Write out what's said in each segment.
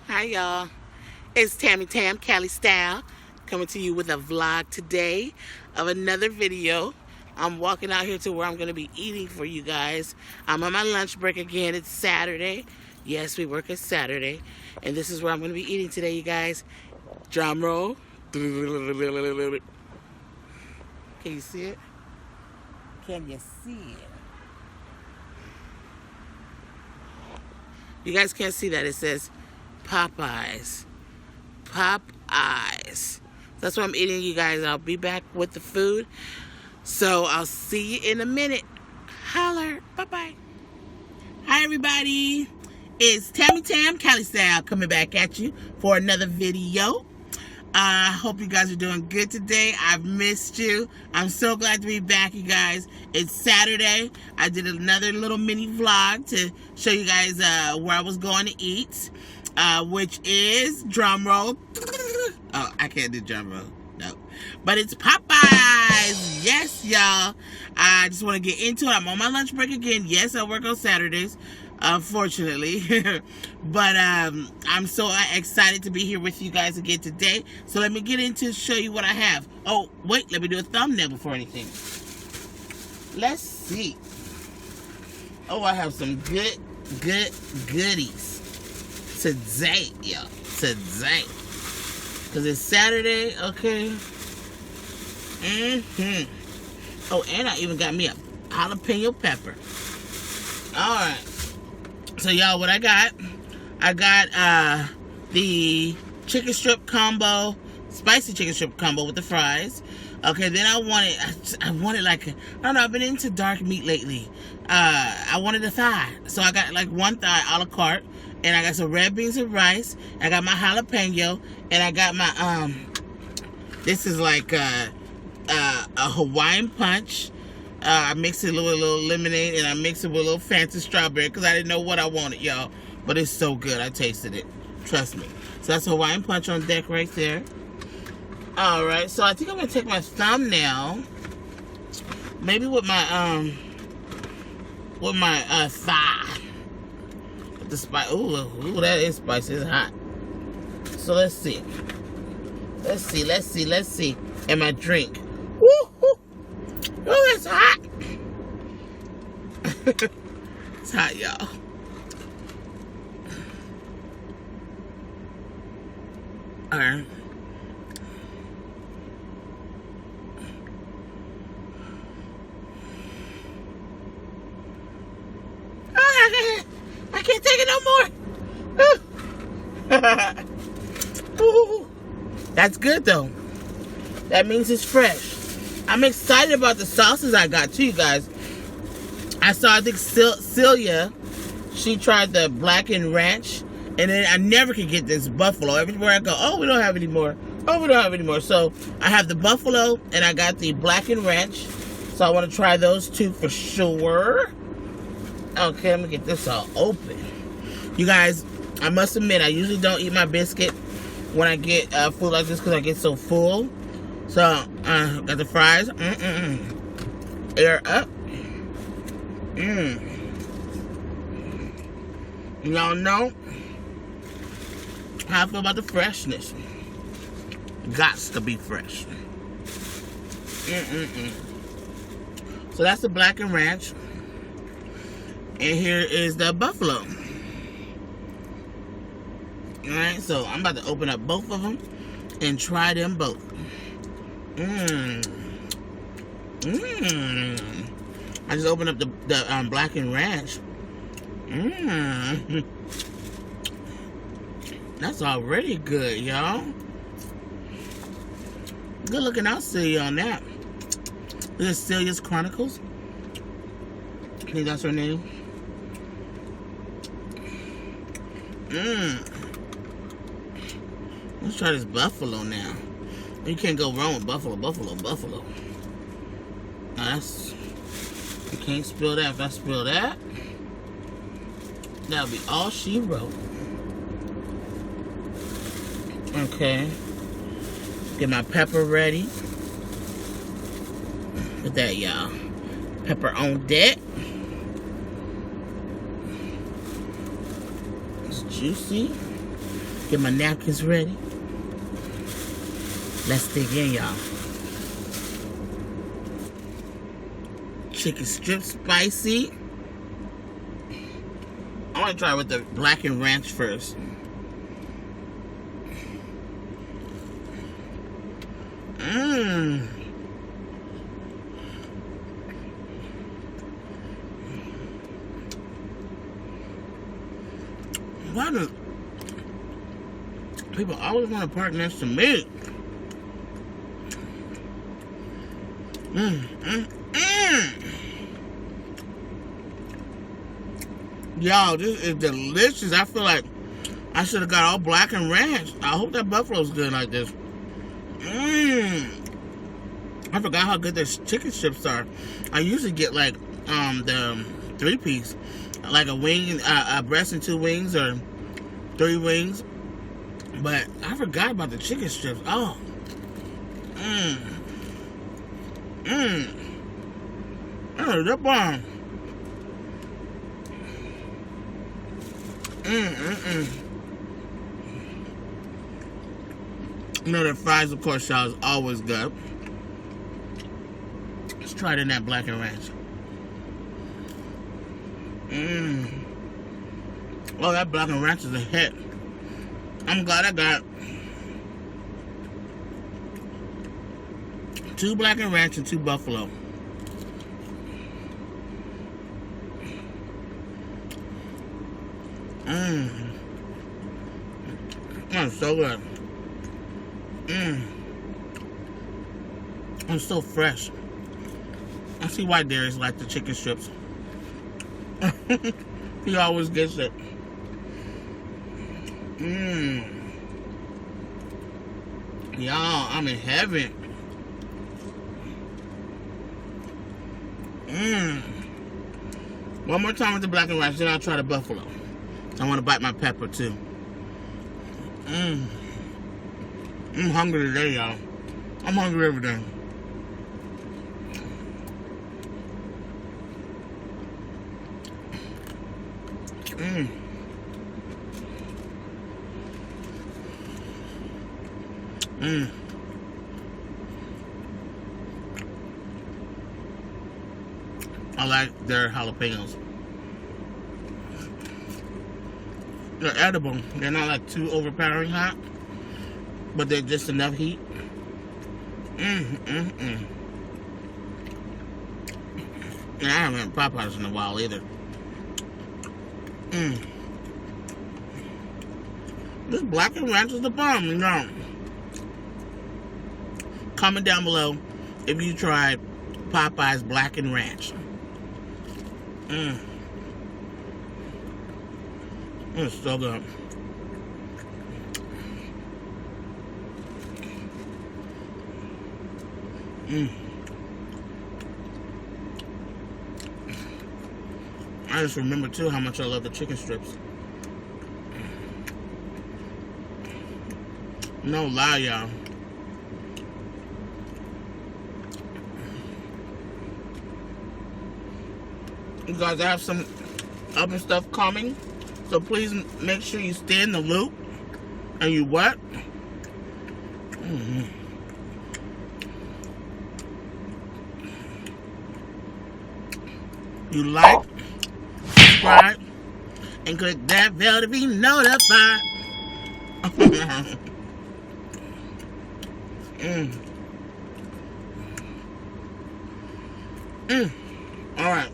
Hi y'all, it's Tammy Cali style, coming to you with a vlog today of another video. I'm walking out here to where I'm going to be eating for you guys. I'm on my lunch break again. It's Saturday. Yes, we work at Saturday. And this is where I'm going to be eating today, you guys. Drum roll. Can you see it? Can you see it? You guys can't see that. It says Popeyes. Popeyes. That's what I'm eating, you guys. I'll be back with the food. So I'll see you in a minute. Holler. Bye-bye. Hi, everybody. It's Tammy Cali style coming back at you for another video. I hope you guys are doing good today. I've missed you. I'm so glad to be back, you guys. It's Saturday. I did another little mini vlog to show you guys where I was going to eat, which is, drum roll. Oh, I can't do drum roll. No. But it's Popeyes. Yes, y'all. I just want to get into it. I'm on my lunch break again. Yes, I work on Saturdays. Unfortunately. But I'm so excited to be here with you guys again today. So let me get into show you what I have. Oh, wait, let me do a thumbnail before anything. Let's see. Oh, I have some good goodies today, y'all. Today. Because it's Saturday, okay? Oh, and I even got me a jalapeno pepper. Alright. So, y'all, what I got the chicken strip combo, spicy chicken strip combo with the fries. Okay, then I wanted like, I don't know, I've been into dark meat lately. I wanted a thigh. So I got like one thigh a la carte. And I got some red beans and rice. I got my jalapeno. And I got my, this is like a Hawaiian punch. I mixed it with a little lemonade, and I mixed it with a little fancy strawberry because I didn't know what I wanted, y'all. But it's so good. I tasted it. Trust me. So that's Hawaiian punch on deck right there. All right. So I think I'm going to take my thumbnail, maybe with my thigh. With the spice. Ooh, that is spicy. It's hot. So let's see. Let's see. And my drink. Woo! Oh, it's hot. It's hot, y'all. All right. I can't take it no more. That's good, though. That means it's fresh. I'm excited about the sauces I got too, you guys. I think Celia, she tried the blackened ranch, and then I never could get this buffalo. Everywhere I go, oh, we don't have any more. So I have the buffalo, and I got the blackened ranch. So I want to try those two for sure. Okay, let me get this all open. You guys, I must admit, I usually don't eat my biscuit when I get food like this because I get so full. So, got the fries. Air up. Y'all know how I feel about the freshness. Gots to be fresh. So that's the black and ranch. And here is the buffalo. Alright, so I'm about to open up both of them and try them both. I just opened up the blackened ranch. That's already good, y'all. Good looking out, Celia, on that. This is Celia's Chronicles. I think that's her name. Let's try this buffalo now. You can't go wrong with buffalo. Now you can't spill that. If I spill that, that'll be all she wrote. Okay. Get my pepper ready. Look at that, y'all. Pepper on deck. It's juicy. Get my napkins ready. Let's dig in, y'all. Chicken strip spicy. I want to try with the blackened ranch first. Why do people always want to park next to me? Y'all, this is delicious. I feel like I should have got all black and ranch. I hope that buffalo's good like this. I forgot how good their chicken strips are. I usually get like the 3-piece, like a wing, a breast and 2 wings, or 3 wings. But I forgot about the chicken strips. Oh, oh, that bomb. You know, their fries, of course, y'all, is always good. Let's try it in that black and ranch. Oh, that black and ranch is a hit. I'm glad I got 2 black and ranch and 2 buffalo. That's so good. It's so fresh. I see why Darius likes the chicken strips. He always gets it. Y'all, I'm in heaven. One more time with the black and ranch, then I'll try the buffalo. I want to bite my pepper too. I'm hungry today, y'all. I'm hungry every day. I like their jalapenos. They're edible. They're not like too overpowering hot, but they're just enough heat. And I haven't had Popeyes in a while either. This black and ranch is the bomb, you know. Comment down below if you tried Popeyes black and ranch. It's so good. I just remember too how much I love the chicken strips. No lie, y'all. You guys, I have some other stuff coming, so please make sure you stay in the loop and you what? You like, subscribe, and click that bell to be notified. Alright.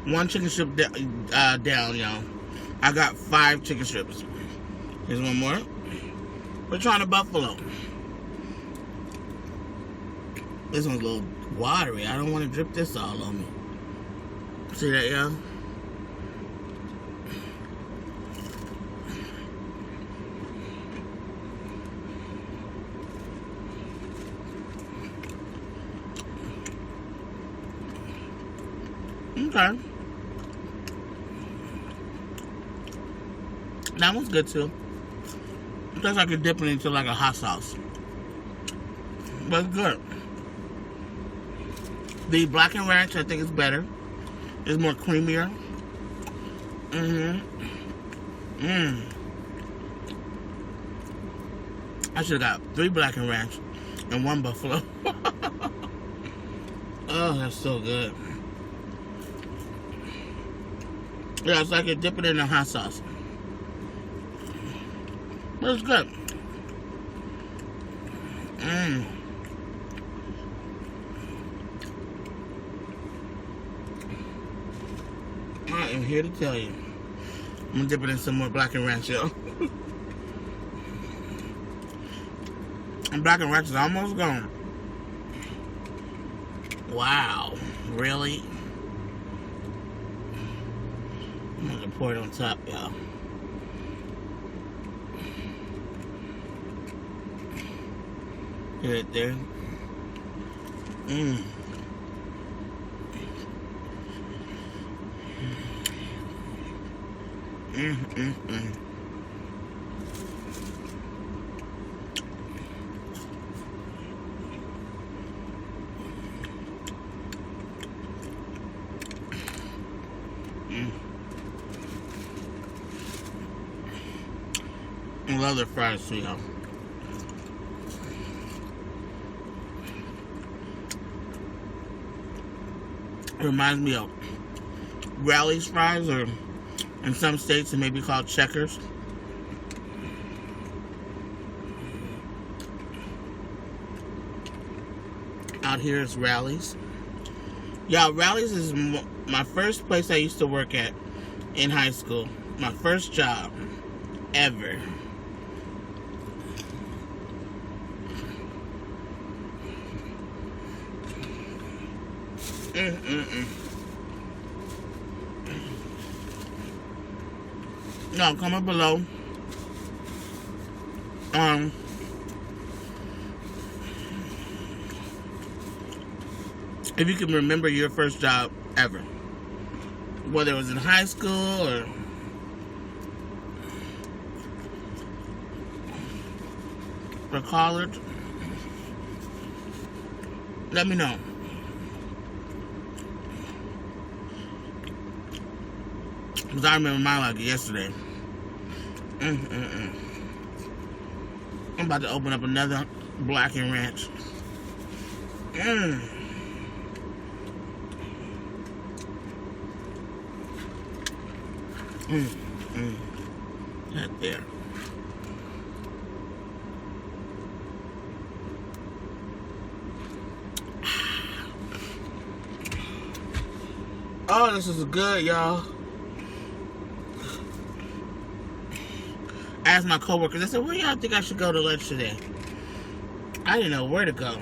1 chicken strip down, y'all. I got 5 chicken strips. Here's one more. We're trying to buffalo. This one's a little watery. I don't want to drip this all on me. See that, y'all? Okay. That one's good too. It tastes like you're dipping into like a hot sauce. But it's good. The black and ranch, I think, is better. It's more creamier. Mmm. I should have got 3 black and ranch and 1 buffalo. Oh, that's so good. Yeah, it's like you dip it in a hot sauce. But it's good. Mmm. I am here to tell you. I'm gonna dip it in some more black and ranch, yo. And black and ranch is almost gone. Wow. Really? I'm gonna pour it on top, y'all. Get it there. Mmm. I love their fries too, y'all. It reminds me of Rally's fries, or in some states it may be called Checkers. Out here it's Rally's. Y'all, Rally's is my first place I used to work at in high school. My first job ever. No, comment below. If you can remember your first job ever, whether it was in high school or college, let me know. Because I remember mine like yesterday. I'm about to open up another black and ranch. Right there. Oh, this is good, y'all. I asked my coworkers, I said, where y'all think I should go to lunch today? I didn't know where to go.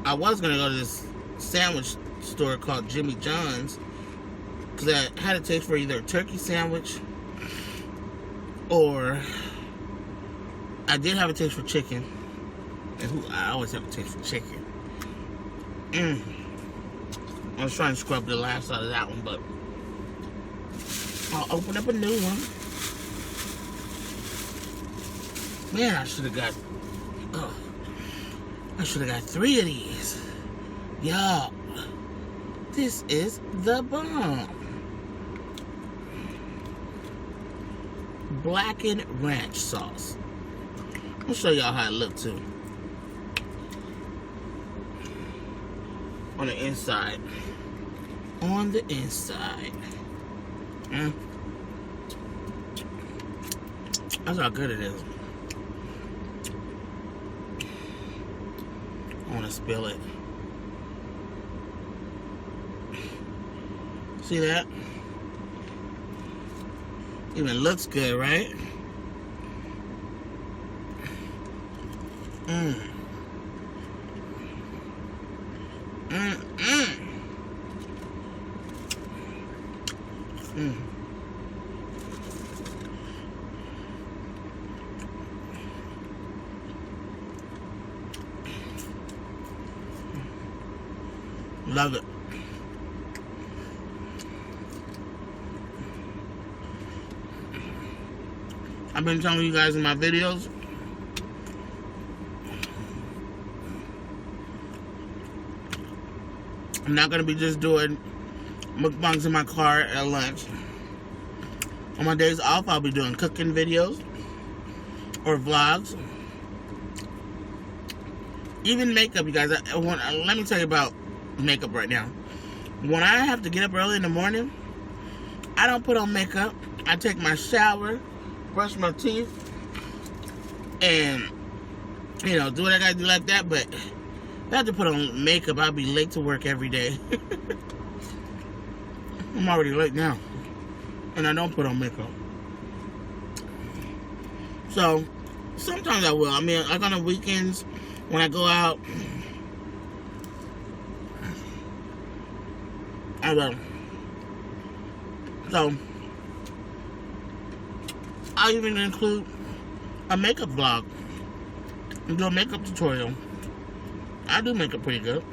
I was going to go to this sandwich store called Jimmy John's, because I had a taste for either a turkey sandwich, or I did have a taste for chicken. And I always have a taste for chicken. I was trying to scrub the last out of that one, but I'll open up a new one. Man, I should have got 3 of these. Y'all, this is the bomb. Blackened ranch sauce. I'll show y'all how it looks too. On the inside. On the inside. That's how good it is. I want to spill it. See that? Even looks good, right? Love it. I've been telling you guys in my videos, I'm not going to be just doing mukbangs in my car at lunch. On my days off, I'll be doing cooking videos or vlogs. Even makeup, you guys. Let me tell you about makeup right now. When I have to get up early in the morning, I don't put on makeup. I take my shower, brush my teeth, and, you know, do what I gotta do like that. But if I have to put on makeup, I'll be late to work every day. I'm already late now, and I don't put on makeup. So, sometimes I will. I mean, like on the weekends, when I go out, I will. So, I'll even include a makeup vlog and do a makeup tutorial. I do makeup pretty good.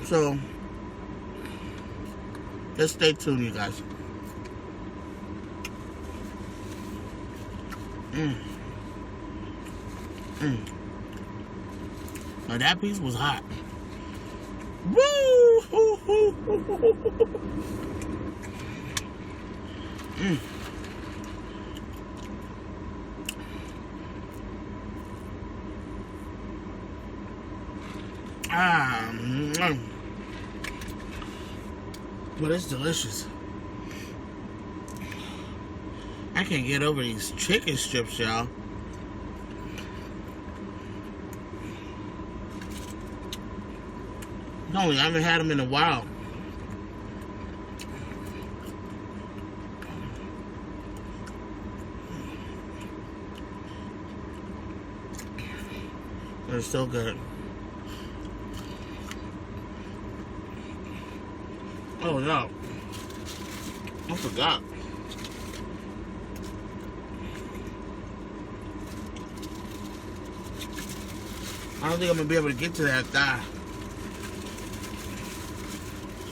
So, just stay tuned, you guys. Now that piece was hot. Woo! But it's delicious. I can't get over these chicken strips, y'all. I haven't had them in a while. They're so good. Oh no, I forgot. I don't think I'm gonna be able to get to that thigh.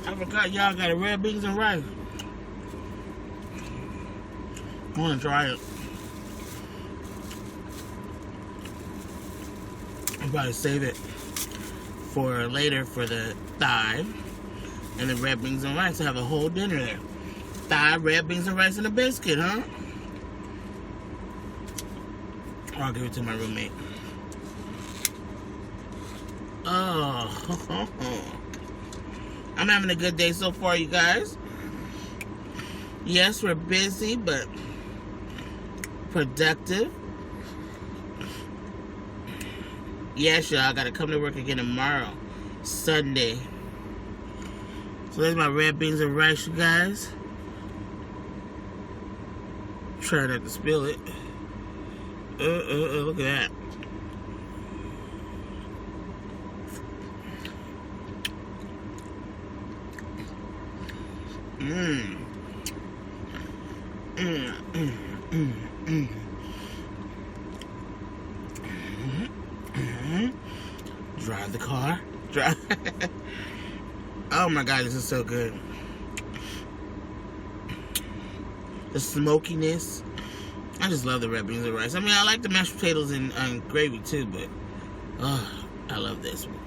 I forgot y'all got a red beans and rice. I wanna try it. I'll probably save it for later for the thigh. And the red beans and rice. I have a whole dinner there. Thigh, red beans and rice, and a biscuit, huh? Or I'll give it to my roommate. Oh. I'm having a good day so far, you guys. Yes, we're busy, but productive. Yes, y'all. I gotta come to work again tomorrow. Sunday. So there's my red beans and rice, you guys. Try not to spill it. Look at that. Drive the car. Drive. Oh my God, this is so good. The smokiness. I just love the red beans and rice. I mean, I like the mashed potatoes and gravy too, but I love this one.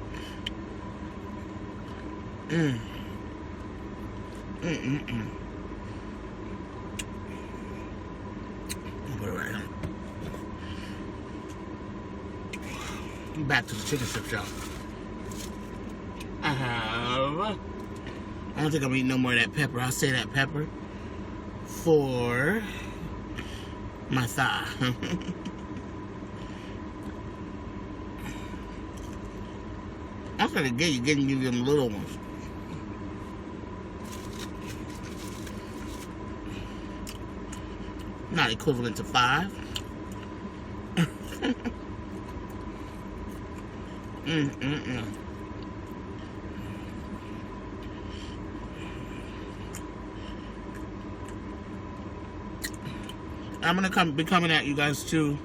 I'll put it right on. Back to the chicken strips, y'all. I don't think I'm eating no more of that pepper. I'll save that pepper for my thigh. That's what they get. You're getting you them little ones. Not equivalent to 5. I'm gonna be coming at you guys too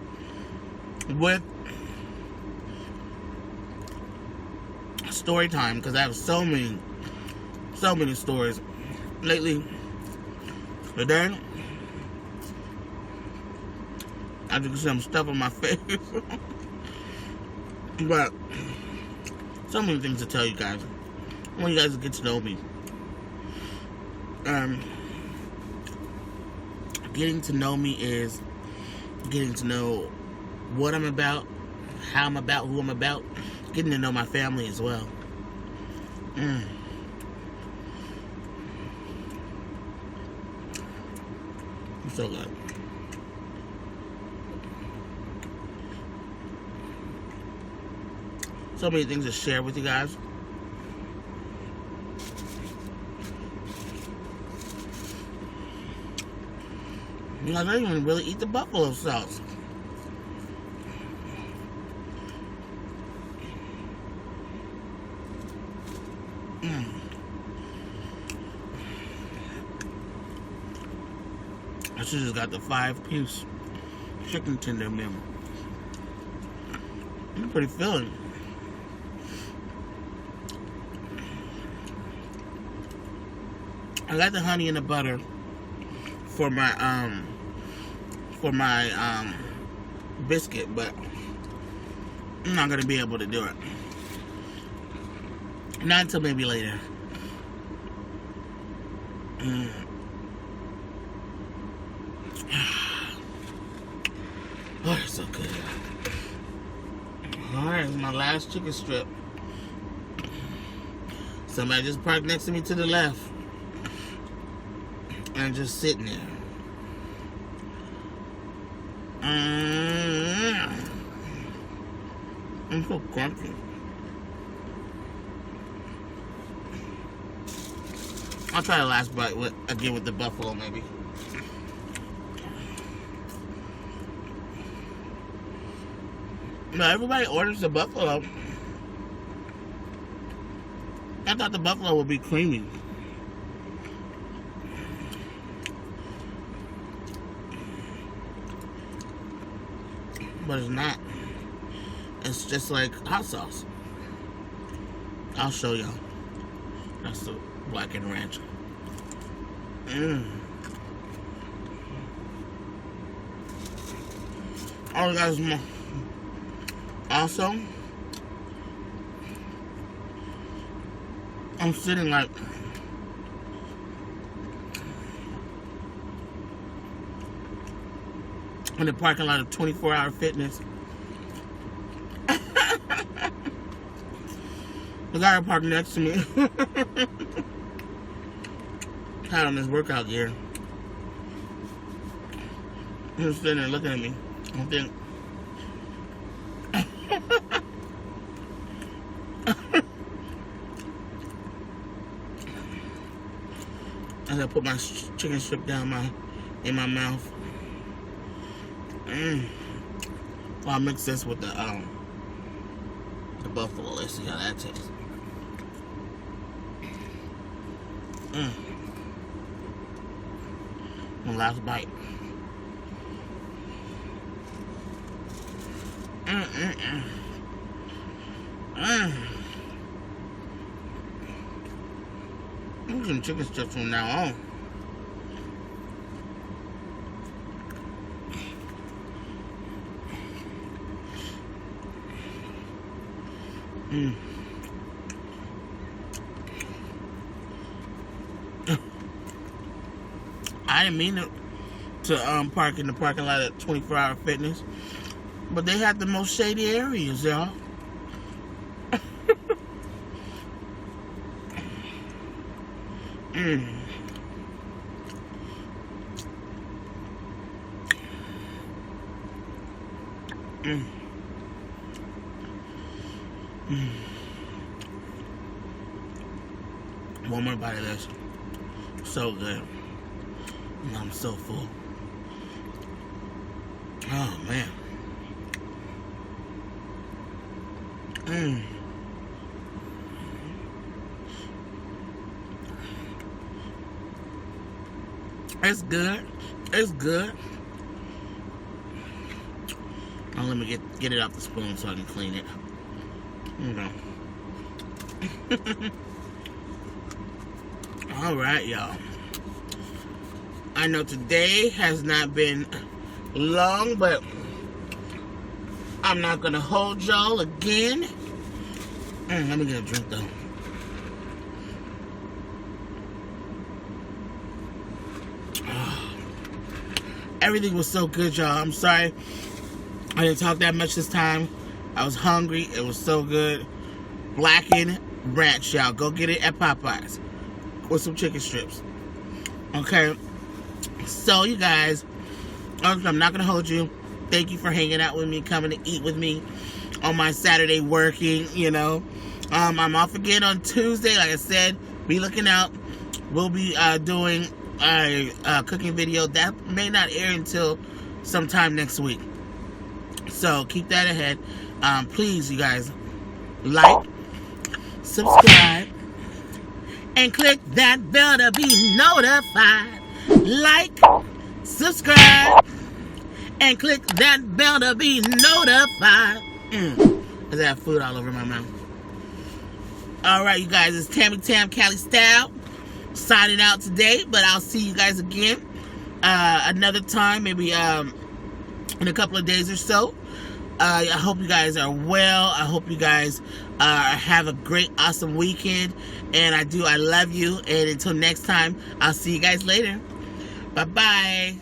with story time, because I have so many stories lately. Today, I just some stuff on my face. But so many things to tell you guys. I want you guys to get to know me. Getting to know me is getting to know what I'm about, how I'm about, who I'm about, getting to know my family as well. So good. So many things to share with you guys. You guys, I don't even really eat the buffalo sauce. I should have got the 5-piece chicken tender meal. It's pretty filling. I got the honey and the butter for my biscuit, but I'm not gonna be able to do it. Not until maybe later. Oh, it's so good. Alright, it's my last chicken strip. Somebody just parked next to me to the left. And just sitting there. I'm so crunchy. I'll try the last bite again with the buffalo, maybe. No, everybody orders the buffalo. I thought the buffalo would be creamy. But it's not. It's just like hot sauce. I'll show y'all. That's the blackened ranch. Oh, guys, also, I'm sitting like in the parking lot of 24-hour fitness. The guy parked next to me had on his workout gear. He was sitting there looking at me. I think as I put my chicken strip down in my mouth. Well, I'll mix this with the buffalo. Let's see how that tastes. One last bite. I'm eating chicken strips from now on. I didn't mean to park in the parking lot at 24-hour fitness, but they had the most shady areas, y'all. One more bite of this. So good. And I'm so full. Oh man. It's good. It's good. Now let me get it off the spoon so I can clean it. Okay. Alright, y'all. I know today has not been long, but I'm not gonna hold y'all again. Let me get a drink though. Everything was so good, y'all. I'm sorry I didn't talk that much this time. I was hungry. It was so good. Blackened ranch, y'all. Go get it at Popeyes with some chicken strips. Okay. So, you guys, I'm not going to hold you. Thank you for hanging out with me, coming to eat with me on my Saturday working, you know. I'm off again on Tuesday. Like I said, be looking out. We'll be doing a cooking video that may not air until sometime next week. So keep that ahead. Please, you guys, like, subscribe, and click that bell to be notified. Like, subscribe, and click that bell to be notified. Cause I have food all over my mouth. Alright, you guys, it's Tammy Tam Cali Style signing out today, but I'll see you guys again another time, maybe in a couple of days or so. I hope you guys are well. I hope you guys have a great, awesome weekend. And I love you. And until next time, I'll see you guys later. Bye-bye.